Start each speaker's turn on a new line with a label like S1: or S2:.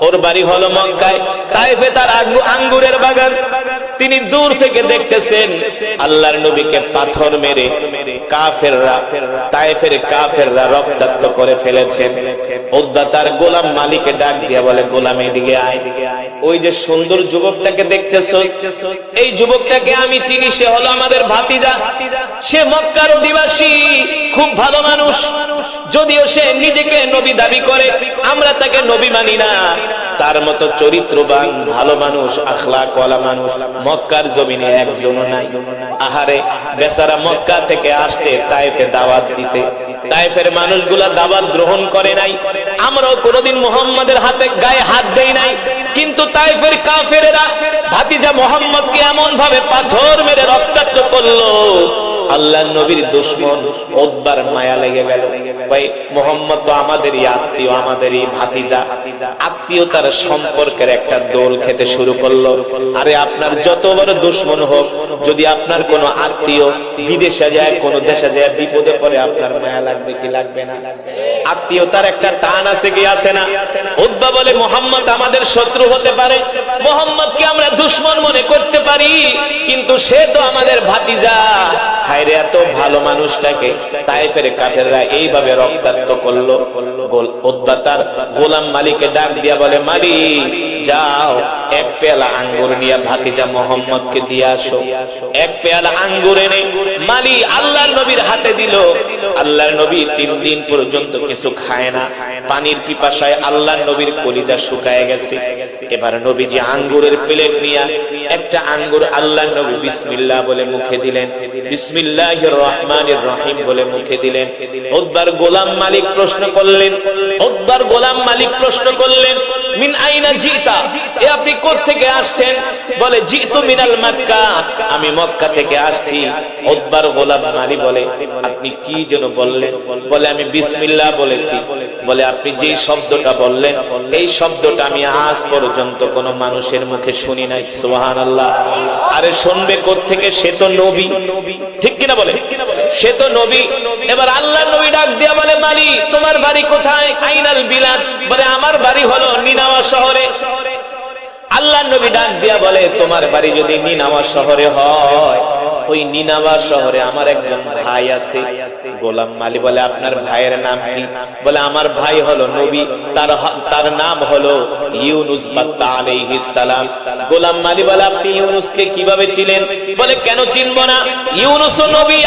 S1: ওর বাড়ি হলো মক্কায়, তায়েফে তার আঙ্গুরের বাগান। তিনি দূর থেকে দেখতেছেন আল্লাহর নবীকে পাথর মেরে কাফেররা, তায়েফের কাফেররা রক্তাক্ত করে ফেলেছেন। উদ্বা তার গোলাম মালিককে ডাক দিয়া বলে, গোলাম এদিকে আয়। ওই যে সুন্দর যুবকটাকে দেখতেছস, এই যুবকটাকে আমি চিনি, সে হলো আমাদের ভাতিজা। সে মক্কার অধিবাসী, খুব ভালো মানুষ। যদিও সে নিজেকে নবী দাবি করে, আমরা তাকে নবী মানি না। তার মতো চরিত্রবান ভালো মানুষ, আখলাকওয়ালা মানুষ মক্কার জমিনে একজনও নাই। আহারে বেচারা মক্কা থেকে আসছে তায়েফে দাওয়াত দিতে, তায়েফের মানুষগুলা দাওয়াত গ্রহণ করে নাই। আমরাও কোনোদিন মুহাম্মাদের হাতে গায়ে হাত দেই নাই, কিন্তু তায়েফের কাফেরেরা ভাতিজা মুহাম্মদকে এমন ভাবে পাথর মেরে রক্তাক্ত করলো, আল্লাহর নবীর দুশমন উতবার মায়া লেগে গেল। ভাই মুহাম্মদ তো আমাদেরই আত্মীয়, আমাদেরই ভাতিজা, আত্মীয়তার সম্পর্কের একটা দোল খেতে শুরু করলো। আরে আপনার যত বড় দুশমন হোক, যদি আপনার কোনো আত্মীয় বিদেশে যায়, কোনো দেশে যায় বিপদে পড়ে, আপনার মায়া লাগবে কি লাগবে না? আত্মীয়তার একটা টান আছে কি আছে না? উতবা বলে, মুহাম্মদ আমাদের শত্রু হতে পারে, মুহাম্মদকে আমরা দুশমন মনে করতে পারি, কিন্তু সে তো আমাদের ভাতিজা। হায়রে এত ভালো মানুষটাকে তায়েফের কাফেররা এইভাবে রক্তাক্ত করলো। উতবা তার গোলাম মালিককে ডাক দিয়া বলে, মালিক যাও এক পেয়ালা আঙ্গুর নিয়ে ভাতিজা মুহাম্মদকে দিয়ে আসো। এক পেয়ালা আঙ্গুর এনে মালি আল্লাহর নবীর হাতে দিল। আল্লাহর নবী 3 দিন পর্যন্ত কিছু খায় না, পানির পিপাসায় আল্লাহর নবীর কলিজা শুকায় গেছে। এবার নবীজি আঙ্গুরের প্লেট নিয়ে একটা আঙ্গুর আল্লাহর নবী বিসমিল্লাহ বলে মুখে দিলেন, বিসমিল্লাহির রহমানির রহিম বলে মুখে দিলেন। উতবার গোলাম মালিক প্রশ্ন করলেন, উতবার গোলাম মালিক প্রশ্ন করলেন, মিন আইনা জিতা, এ আপনি কোথা থেকে আসছেন? বলে, জিতু মিনাল মক্কা, আমি মক্কা থেকে আসছি। উতবার গোলাম মালিক বলে, আপনি কি যেন বললেন? বলে, আমি বিসমিল্লাহ বলেছি। বলে, আপনি যে শব্দটা বললেন, এই শব্দটা আমি আজ পর্যন্ত কোনো মানুষের মুখে শুনি নাই। সুবহানাল্লাহ। আরে শুনবে কোথা থেকে? সে তো নবী, ঠিক কিনা বলে? সে তো নবী। এবার আল্লাহর নবী ডাক দিয়া বলে, মালি তোমার বাড়ি কোথায়? আইনাল বিলাদ, বলে আমার বাড়ি হলো নিনাওয়া শহরে। আল্লাহর নবী ডাক দিয়া বলে, তোমার বাড়ি যদি নিনাওয়া শহরে হয়, ওই নিনাওয়া শহরে আমার একজন ভাই আছে। গোলাম মালি বলে, আপনার ভাইয়ের নাম কি? বলে, আমার ভাই হলো নবী, তার নাম হলো ইউনুস বাত্তা আলাইহিস সালাম। গোলাম মালি বলে, আপনি ইউনুসকে কিভাবে চিনেন? বলে, কেন চিনব না, ইউনুস নবী।